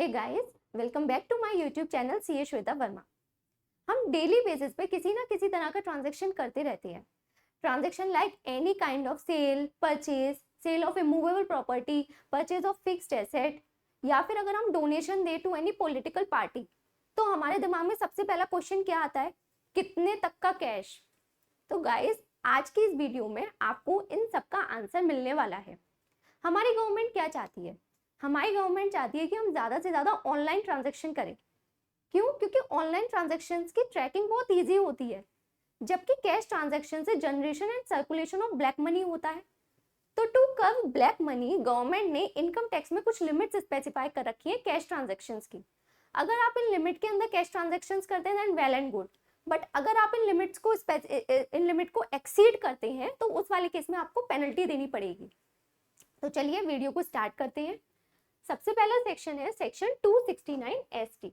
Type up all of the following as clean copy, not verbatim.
Hey guys, welcome back to my YouTube channel CA Shweta Verma. हम daily basis पे किसी ना किसी तरह का ट्रांजैक्शन करते रहते हैं। Transaction like any kind of sale, purchase, sale of a movable property, purchase of fixed asset, या फिर अगर हम डोनेशन दे टू एनी पॉलिटिकल पार्टी, तो हमारे दिमाग में सबसे पहला क्वेश्चन क्या आता है? कितने तक का कैश? तो गाइस, आज की इस वीडियो में आपको इन सब का आंसर मिलने वाला है। हमारी गवर्नमेंट क्या चाहती है? हमारी गवर्नमेंट चाहती है कि हम ज़्यादा से ज़्यादा ऑनलाइन ट्रांजैक्शन करें। क्यों? क्योंकि ऑनलाइन ट्रांजैक्शंस की ट्रैकिंग बहुत इजी होती है, जबकि कैश ट्रांजैक्शन से generation and circulation of black money होता है। तो to curb black money, government ने इनकम टैक्स में कुछ लिमिट्स स्पेसिफाई कर रखी है कैश ट्रांजैक्शंस की। अगर आप इन लिमिट के अंदर कैश ट्रांजैक्शंस करते हैं then well and good, but अगर आप इन लिमिट को एक्सीड करते हैं तो उस वाले केस में आपको पेनल्टी देनी पड़ेगी। तो चलिए वीडियो को स्टार्ट करते हैं। सबसे पहला सेक्शन है सेक्शन 269 एसटी।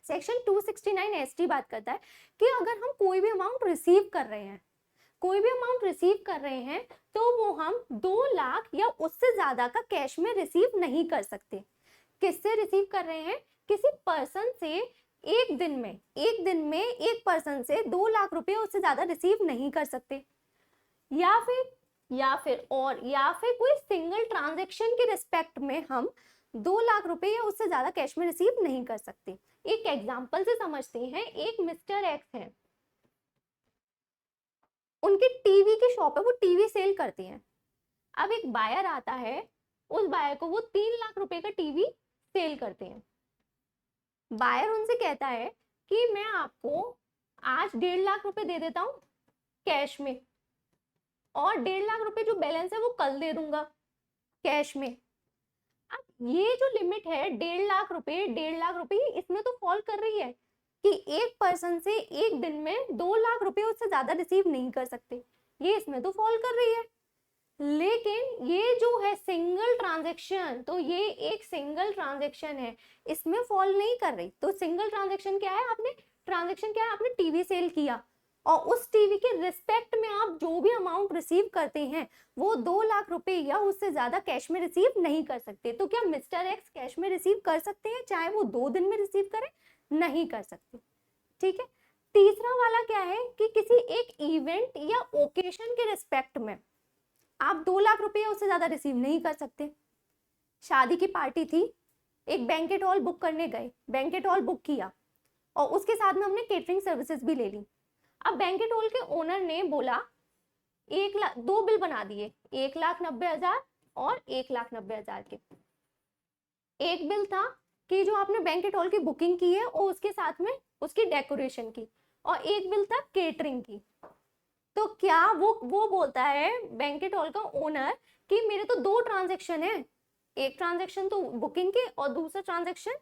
सेक्शन 269 एसटी बात करता है कि अगर हम कोई भी अमाउंट रिसीव कर रहे हैं तो वो हम 2 लाख या उससे ज्यादा का कैश में रिसीव नहीं कर सकते। किससे रिसीव कर रहे हैं? किसी पर्सन से एक दिन में एक पर्सन से 2 लाख रुपए उससे ज्यादा रिसीव नहीं कर सकते, या फिर कोई सिंगल ट्रांजैक्शन के रिस्पेक्ट में हम 2 लाख रुपए या उससे ज्यादा कैश में रिसीव नहीं कर सकते। एक एग्जांपल से समझते हैं। एक मिस्टर एक्स है, उनकी टीवी की शॉप है, वो टीवी सेल करते हैं। अब एक बायर आता है, उस बायर को वो 3 लाख रुपए का टीवी सेल करते हैं। बायर उनसे कहता है कि मैं आपको आज 1.5 लाख रुपए दे देता हूँ कैश में, और 1.5 लाख रुपए जो बैलेंस है वो कल दे दूंगा कैश में। अब ये जो लिमिट है 1.5 लाख रुपए इसमें तो फॉल कर रही है कि एक पर्सन से एक दिन में 2 लाख रुपए उससे ज्यादा रिसीव नहीं कर सकते, ये इसमें तो फॉल कर रही है। लेकिन ये जो है सिंगल ट्रांजैक्शन, तो ये एक सिंगल ट्रांजैक्शन है, इसमें फॉल नहीं कर रही। तो सिंगल ट्रांजैक्शन क्या है? आपने टीवी सेल किया और उस टीवी के रिस्पेक्ट में आप जो भी अमाउंट रिसीव करते हैं वो 2 लाख रुपए या उससे ज्यादा कैश में रिसीव नहीं कर सकते। तो क्या मिस्टर एक्स कैश में रिसीव कर सकते हैं चाहे वो 2 दिन में रिसीव करें? नहीं कर सकते। ठीक है। तीसरा वाला क्या है कि किसी एक इवेंट या ओकेशन के रिस्पेक्ट में आप 2 लाख रुपए या उससे ज्यादा रिसीव नहीं कर सकते। शादी की पार्टी थी, एक बैंकेट हॉल बुक करने गए, बैंकेट हॉल बुक किया और उसके साथ में हमने केटरिंग सर्विसेज भी ले ली। अब बैंकेट हॉल के ओनर ने बोला 1 लाख, 2 बिल बना दिए, 1,90,000 और 1,90,000 के। एक बिल था कि जो आपने बैंकेट हॉल की बुकिंग की है और उसके साथ में उसकी डेकोरेशन की, और एक बिल था केटरिंग की। तो क्या वो बोलता है बैंकेट हॉल का ओनर कि मेरे तो 2 ट्रांजैक्शन है, एक ट्रांजैक्शन तो बुकिंग के और दूसरा ट्रांजैक्शन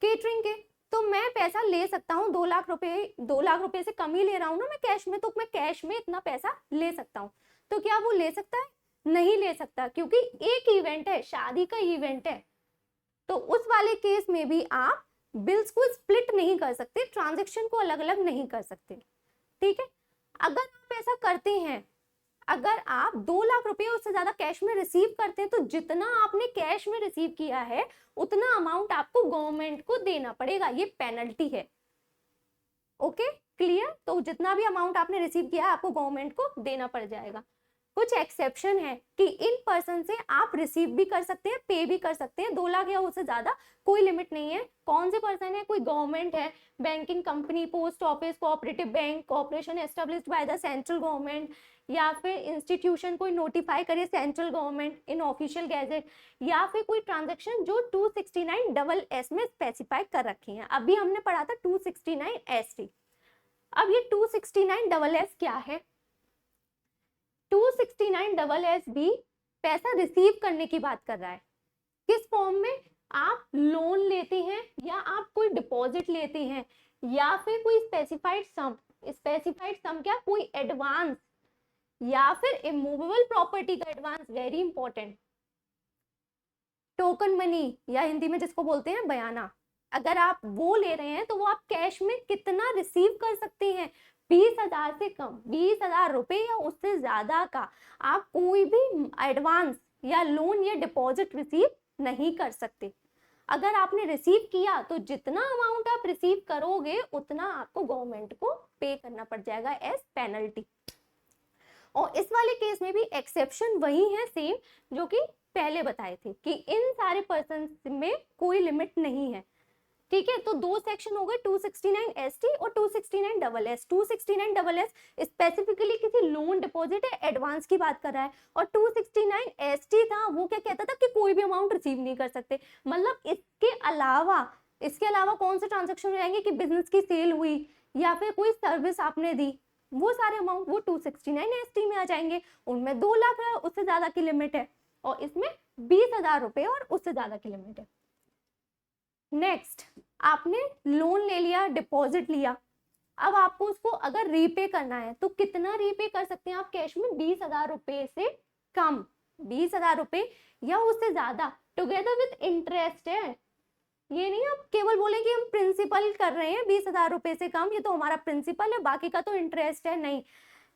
केटरिंग के, तो मैं पैसा ले सकता हूँ 2 लाख रुपए से कम ही ले रहा हूँ ना मैं कैश में, तो मैं कैश में इतना पैसा ले सकता हूँ। तो क्या वो ले सकता है? नहीं ले सकता, क्योंकि एक इवेंट है, शादी का इवेंट है। तो उस वाले केस में भी आप बिल्स को स्प्लिट नहीं कर सकते, ट्रांजेक्शन को अलग अलग नहीं कर सकते। ठीक है। अगर आप ऐसा करते हैं, अगर आप 2 लाख रुपए उससे ज्यादा कैश में रिसीव करते हैं, तो जितना आपने कैश में रिसीव किया है उतना अमाउंट आपको गवर्नमेंट को देना पड़ेगा, ये पेनल्टी है। Okay, clear? तो जितना भी अमाउंट आपने रिसीव किया है आपको गवर्नमेंट को देना पड़ जाएगा। कुछ एक्सेप्शन है कि इन पर्सन से आप रिसीव भी कर सकते हैं, पे भी कर सकते हैं, 2 लाख या उससे ज्यादा कोई लिमिट नहीं है। कौन से पर्सन है? कोई गवर्नमेंट है, banking company, post office, cooperative bank, corporation established by the central government, या फिर इंस्टीट्यूशन कोई नोटिफाई करे central government in official gazette, या फिर कोई ट्रांजैक्शन जो 269 में स्पेसिफाई कर रखी है। अभी हमने पढ़ा था 269 ST। अब ये 269 क्या है? 269 भी पैसा रिसीव करने की बात कर रहा है। किस फॉर्म में? आप लोन लेते हैं, या आप कोई डिपॉजिट लेते हैं, या फिर कोई स्पेसिफाइड सम क्या? कोई एडवांस, या फिर इमूवेबल प्रॉपर्टी का advance, very important. Token money, या हिंदी में जिसको बोलते हैं बयाना, अगर आप वो ले रहे हैं तो वो आप कैश में कितना रिसीव कर सकते हैं? 20,000 से कम, 20,000 रुपए या उससे ज्यादा का आप कोई भी एडवांस या लोन या डिपॉजिट रिसीव नहीं कर सकते। अगर आपने रिसीव किया तो जितना अमाउंट आप रिसीव करोगे उतना आपको गवर्नमेंट को पे करना पड़ जाएगा एज पेनल्टी। और इस वाले केस में भी एक्सेप्शन वही है सेम जो कि पहले बताए थे कि इन सारे पर्सन में कोई लिमिट नहीं है। ठीक है, तो दो सेक्शन हो गए 269 ST और 269 double S. 269 double S specifically किसी लोन डिपॉजिट या एडवांस की बात कर रहा है, और 269 ST था वो क्या कहता था कि कोई भी अमाउंट रिसीव नहीं कर सकते। मतलब इसके अलावा कौन से ट्रांजेक्शन हो जाएंगे कि बिजनेस की सेल हुई या फिर कोई सर्विस आपने दी, वो सारे अमाउंट वो 269 ST में आ जाएंगे। उनमें 2 लाख उससे ज्यादा की लिमिट है और इसमें 20,000 रुपए और उससे ज्यादा की लिमिट है। नेक्स्ट, आपने लोन ले लिया, डिपॉजिट लिया, अब आपको उसको अगर रीपे करना है तो कितना रीपे कर सकते हैं आप कैश में? 20,000 रुपए से कम, 20,000 रुपए या उससे ज्यादा टुगेदर विद इंटरेस्ट है। ये नहीं आप केवल बोले कि हम प्रिंसिपल कर रहे हैं 20,000 रुपए से कम, ये तो हमारा प्रिंसिपल है बाकी का तो इंटरेस्ट है, नहीं।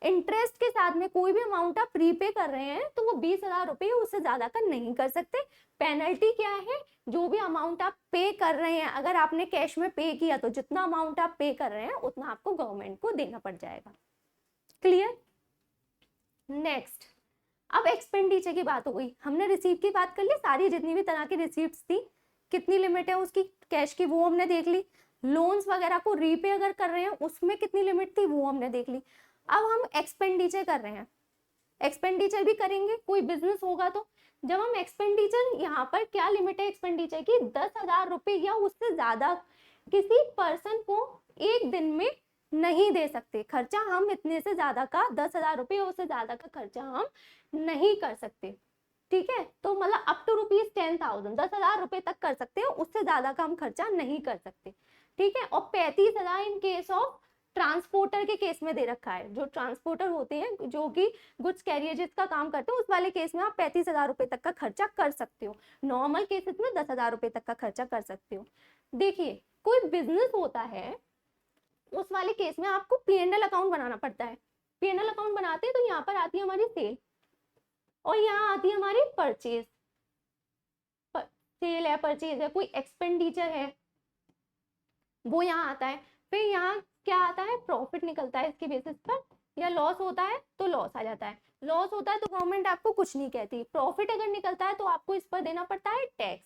इंटरेस्ट के साथ में कोई भी अमाउंट आप प्रीपे कर रहे हैं तो वो 20,000 रुपए उससे ज्यादा का नहीं कर सकते। पेनल्टी क्या है? जो भी अमाउंट आप पे कर रहे हैं, अगर आपने कैश में पे किया तो जितना अमाउंट आप पे कर रहे हैं उतना आपको गवर्नमेंट को देना पड़ जाएगा। क्लियर? नेक्स्ट, अब एक्सपेंडिचर की बात हो गई, हमने रिसीप्ट की बात कर ली, सारी जितनी भी तरह की रिसीप्ट थी, कितनी लिमिट है उसकी कैश की वो हमने देख ली। लोन्स वगैरह को रीपे अगर कर रहे हैं उसमें कितनी लिमिट थी वो हमने देख ली। अब हम एक्सपेंडिचर कर रहे हैं, एक्सपेंडिचर भी करेंगे, कोई बिजनेस होगा तो जब हम एक्सपेंडिचर, यहाँ पर क्या लिमिट है एक्सपेंडिचर की? 10,000 रुपए या उससे ज्यादा किसी पर्सन को एक दिन में नहीं दे सकते। खर्चा हम इतने से ज्यादा का 10,000 रुपए उससे ज्यादा का खर्चा हम नहीं कर सकते। ठीक है, तो मतलब अप टू ₹10,000, 10,000 रुपए तक कर सकते हो, उससे ज्यादा का हम खर्चा नहीं कर सकते। ठीक है, और 35,000 इन केस ऑफ ट्रांसपोर्टर के केस में दे रखा है। जो ट्रांसपोर्टर होते हैं जो कि गुड्स कैरियर्स का काम करते हैं, उस वाले केस में आप 35,000 रुपए तक का खर्चा कर सकते हो। नॉर्मल केसेस में 10,000 रुपए तक का खर्चा कर सकते हो। देखिए, कोई बिजनेस होता है उस वाले केस में आपको P&L अकाउंट बनाना पड़ता है। P&L अकाउंट बनाते हैं तो यहाँ पर आती है हमारी सेल और यहाँ आती है हमारी परचेज। सेल है, परचेज है, कोई एक्सपेंडिचर है वो यहाँ आता है। फिर यहाँ क्या आता है? प्रॉफिट निकलता है इसके बेसिस पर, या लॉस होता है तो लॉस आ जाता है। लॉस होता है तो गवर्नमेंट आपको कुछ नहीं कहती। प्रॉफिट अगर निकलता है तो आपको इस पर देना पड़ता है टैक्स।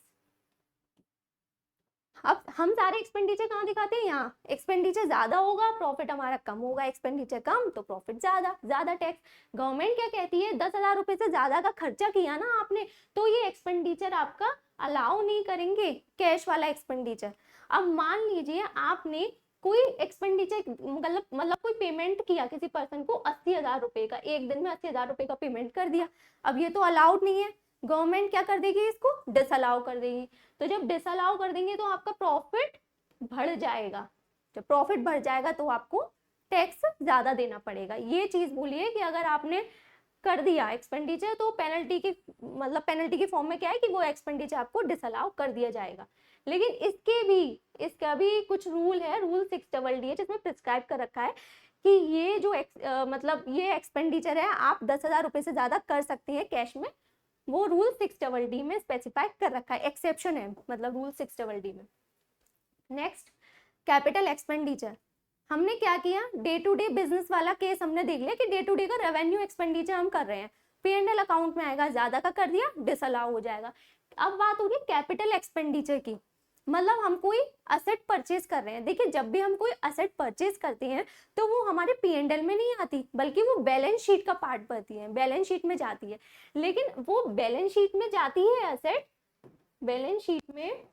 अब हम सारे एक्सपेंडिचर कहाँ दिखाते हैं? यहाँ। एक्सपेंडिचर ज्यादा होगा प्रॉफिट हमारा कम होगा, एक्सपेंडिचर कम तो प्रॉफिट ज्यादा, ज्यादा टैक्स। गवर्नमेंट क्या कहती है? 10,000 रुपए से ज्यादा का खर्चा किया ना आपने तो ये एक्सपेंडिचर आपका अलाउ नहीं करेंगे, कैश वाला एक्सपेंडिचर। अब मान लीजिए आपने कोई एक्सपेंडिचर मतलब कोई पेमेंट किया किसी पर्सन को 80,000 रुपए का, एक दिन में 80,000 रुपए का पेमेंट कर दिया। अब ये तो अलाउड नहीं है, गवर्नमेंट क्या कर देगी? इसको डिसअलाउ कर देगी। तो जब डिसअलाउ कर देंगे तो आपका प्रॉफिट बढ़ जाएगा। जब प्रॉफिट बढ़ जाएगा तो आपको टैक्स ज्यादा देना पड़ेगा। ये चीज बोलिए कि अगर आपने कर दिया एक्सपेंडिचर तो पेनल्टी की मतलब पेनल्टी की फॉर्म में क्या है कि वो एक्सपेंडिचर आपको डिसअलाउ कर दिया जाएगा। लेकिन इसका भी कुछ रूल है, रूल 6DD जिसमें प्रिस्क्राइब कर रखा है कि ये जो मतलब ये एक्सपेंडिचर है आप 10,000 रुपए से ज्यादा कर सकते हैं कैश में। वो रूल 6DD में स्पेसिफाई कर रखा है, एक्सेप्शन है मतलब रूल 6DD में। Next, capital expenditure. हमने क्या किया? डे टू डे बिजनेस वाला केस हमने देख लिया कि डे टू डे का रेवेन्यू एक्सपेंडिचर हम कर रहे हैं, P&L अकाउंट में आएगा, ज्यादा का कर दिया डिसअलाउ हो जाएगा। अब बात हो रही है कैपिटल एक्सपेंडिचर की, मतलब हम कोई असेट परचेज कर रहे हैं। देखिए, जब भी हम कोई असेट परचेज करते हैं तो वो हमारे P&L में नहीं आती बल्कि वो बैलेंस शीट का पार्ट बनती है, बैलेंस शीट में जाती है। लेकिन वो बैलेंस शीट में जाती है, असेट बैलेंस शीट में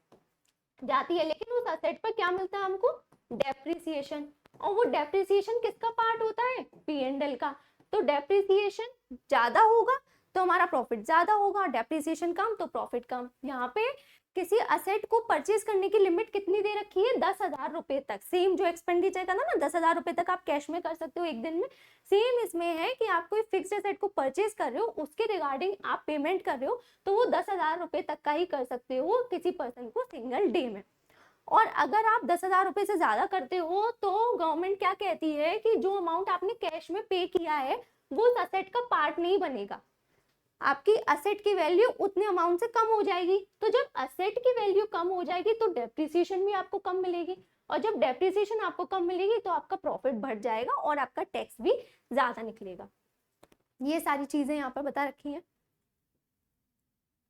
जाती है, लेकिन उस असेट पर क्या मिलता है हमको? डेप्रिसिएशन। और वो डेप्रिसिएशन किसका पार्ट होता है? P&L का। तो डेप्रिसिएशन ज्यादा होगा तो हमारा प्रॉफिट ज्यादा होगा, डेप्रिसिएशन कम तो प्रॉफिट कम। यहाँ पे किसी असेट को परचेज करने की लिमिट कितनी दे रखी है? 10,000 रुपए तक। सेम जो एक्सपेंडिचर का ना 10,000 रुपए तक आप कैश में कर सकते हो एक दिन में, सेम इसमें है कि आप कोई फिक्स्ड असेट को परचेज कर रहे हो, उसके रिगार्डिंग आप पेमेंट कर रहे हो तो वो 10,000 रुपए तक का ही कर सकते हो किसी पर्सन को सिंगल डे में। और अगर आप 10,000 रुपए से ज्यादा करते हो तो गवर्नमेंट क्या कहती है कि जो अमाउंट आपने कैश में पे किया है वो उस असेट का पार्ट नहीं बनेगा। आपकी असेट की वैल्यू उतने अमाउंट से कम हो जाएगी। तो जब असेट की वैल्यू कम हो जाएगी तो डेप्रिसिएशन भी आपको कम मिलेगी, और जब डेप्रिसिएशन आपको कम मिलेगी तो आपका प्रॉफिट बढ़ जाएगा और आपका टैक्स भी ज्यादा निकलेगा। ये सारी चीजें यहाँ पर बता रखी हैं।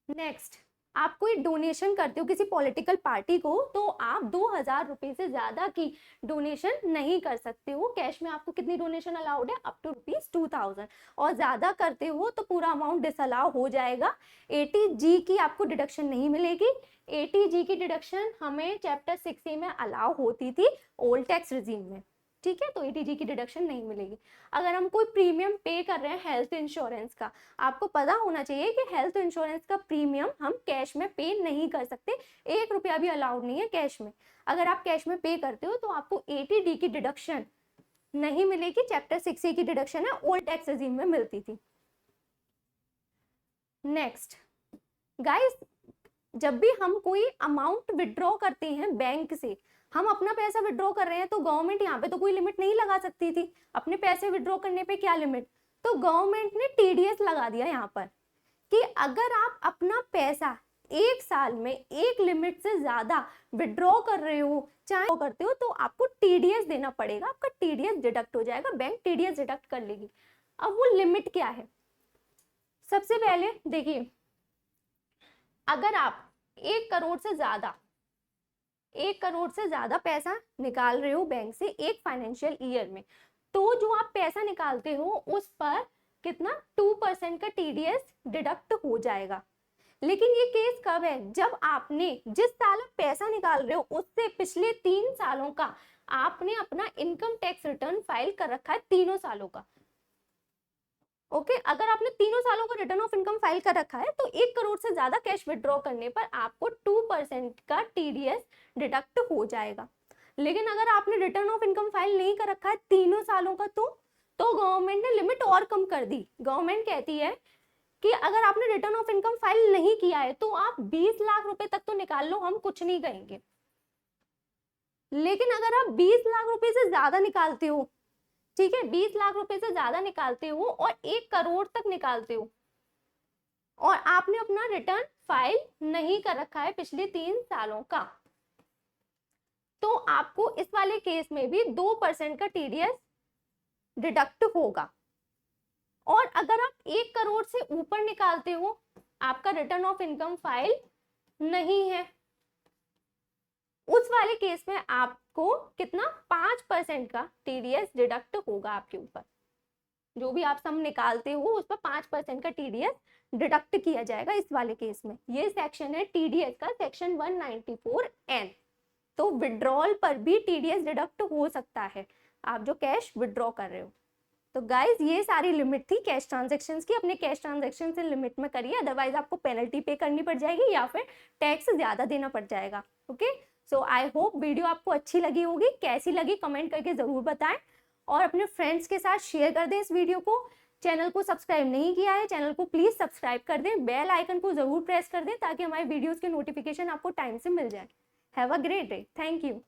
नेक्स्ट, आप कोई डोनेशन करते हो किसी पॉलिटिकल पार्टी को, तो आप 2000 रुपए से ज्यादा की डोनेशन नहीं कर सकते हो। कैश में आपको कितनी डोनेशन अलाउड है, अप टू ₹2000, और ज्यादा करते हो तो पूरा अमाउंट डिसअलाउ हो जाएगा। 80G की आपको डिडक्शन नहीं मिलेगी। 80G की डिडक्शन हमें चैप्टर 6A में अलाउ होती थी ओल्ड टैक्स रिजीम में, ठीक है, तो 80G की डिडक्शन नहीं मिलेगी। अगर हम कोई प्रीमियम पे कर रहे हैं हेल्थ इंश्योरेंस का, आपको पता होना चाहिए कि हेल्थ इंश्योरेंस का प्रीमियम हम कैश में पे नहीं कर सकते, 1 रुपया भी अलाउड नहीं है कैश में। अगर आप कैश में पे करते हो तो आपको 80D की डिडक्शन नहीं मिलेगी, चैप्टर 6A की डिडक्शन है ओल्ड टैक्स रिजीम में मिलती थी। नेक्स्ट गाइस, जब भी हम कोई अमाउंट विड्रॉ करते हैं बैंक से, हम अपना पैसा विड्रॉ कर रहे हैं, तो गवर्नमेंट यहाँ पे तो कोई लिमिट नहीं लगा सकती थी अपने पैसे विड्रॉ करने पे, क्या लिमिट, तो गवर्नमेंट ने TDS लगा दिया यहाँ पर कि अगर आप अपना पैसा 1 साल में एक लिमिट से ज्यादा विड्रॉ कर रहे हो, चाहे करते हो, तो आपको TDS देना पड़ेगा, आपका TDS डिडक्ट हो जाएगा, बैंक TDS डिडक्ट कर लेगी। अब वो लिमिट क्या है, सबसे पहले देखिए, अगर आप 1 करोड़ से ज्यादा पैसा निकाल रहे हो बैंक से एक फाइनेंशियल ईयर में, तो जो आप पैसा निकालते हो उस पर कितना 2% का TDS डिडक्ट हो जाएगा। लेकिन ये केस कब है, जब आपने जिस साल आप पैसा निकाल रहे हो उससे पिछले 3 सालों का आपने अपना इनकम टैक्स रिटर्न फाइल कर रखा है, 3 सालों का। ओके, अगर आपने 3 सालों का रिटर्न ऑफ इनकम फाइल कर रखा है तो 1 करोड़ से ज्यादा कैश विड्रॉ करने पर आपको 2% का TDS डिडक्ट हो जाएगा। लेकिन अगर आपने रिटर्न ऑफ इनकम फाइल नहीं कर रखा है 3 सालों का, तो गवर्नमेंट ने लिमिट और कम कर दी। गवर्नमेंट कहती है कि अगर आपने रिटर्न ऑफ इनकम फाइल नहीं किया है तो आप 20 लाख रुपए तक तो निकाल लो, हम कुछ नहीं कहेंगे। लेकिन अगर आप 20 लाख रुपए से ज्यादा निकालते हो, ठीक है, 20 लाख रुपए से ज्यादा निकालते हो और 1 करोड़ तक निकालते हो, और आपने अपना रिटर्न फाइल नहीं कर रखा है पिछले 3 सालों का, तो आपको इस वाले केस में भी 2% का TDS डिडक्ट होगा। और अगर आप 1 करोड़ से ऊपर निकालते हो, आपका रिटर्न ऑफ इनकम फाइल नहीं है, उस वाले केस में आपको कितना 5% का TDS डिडक्ट होगा आपके ऊपर। जो भी आप सम निकालते हो उस पर 5% का TDS डिडक्ट किया जाएगा इस वाले केस में। ये सेक्शन है TDS का, सेक्शन 194N। तो विड्रॉल पर भी TDS डिडक्ट हो सकता है आप जो कैश विड्रॉ कर रहे हो। तो गाइज ये सारी लिमिट थी कैश ट्रांजेक्शन्स की, अपने कैश ट्रांजेक्शन से लिमिट में करिए, अदरवाइज आपको पेनल्टी पे करनी पड़ जाएगी या फिर टैक्स ज्यादा देना पड़ जाएगा। Okay, so I hope video आपको अच्छी लगी होगी। कैसी लगी कमेंट करके जरूर बताएं, और अपने फ्रेंड्स के साथ शेयर कर दें इस वीडियो को। चैनल को सब्सक्राइब नहीं किया है, चैनल को प्लीज सब्सक्राइब कर दें, बेल आइकन को जरूर प्रेस कर दें ताकि हमारे वीडियोस के नोटिफिकेशन आपको टाइम से मिल जाए। Have a great day, thank you.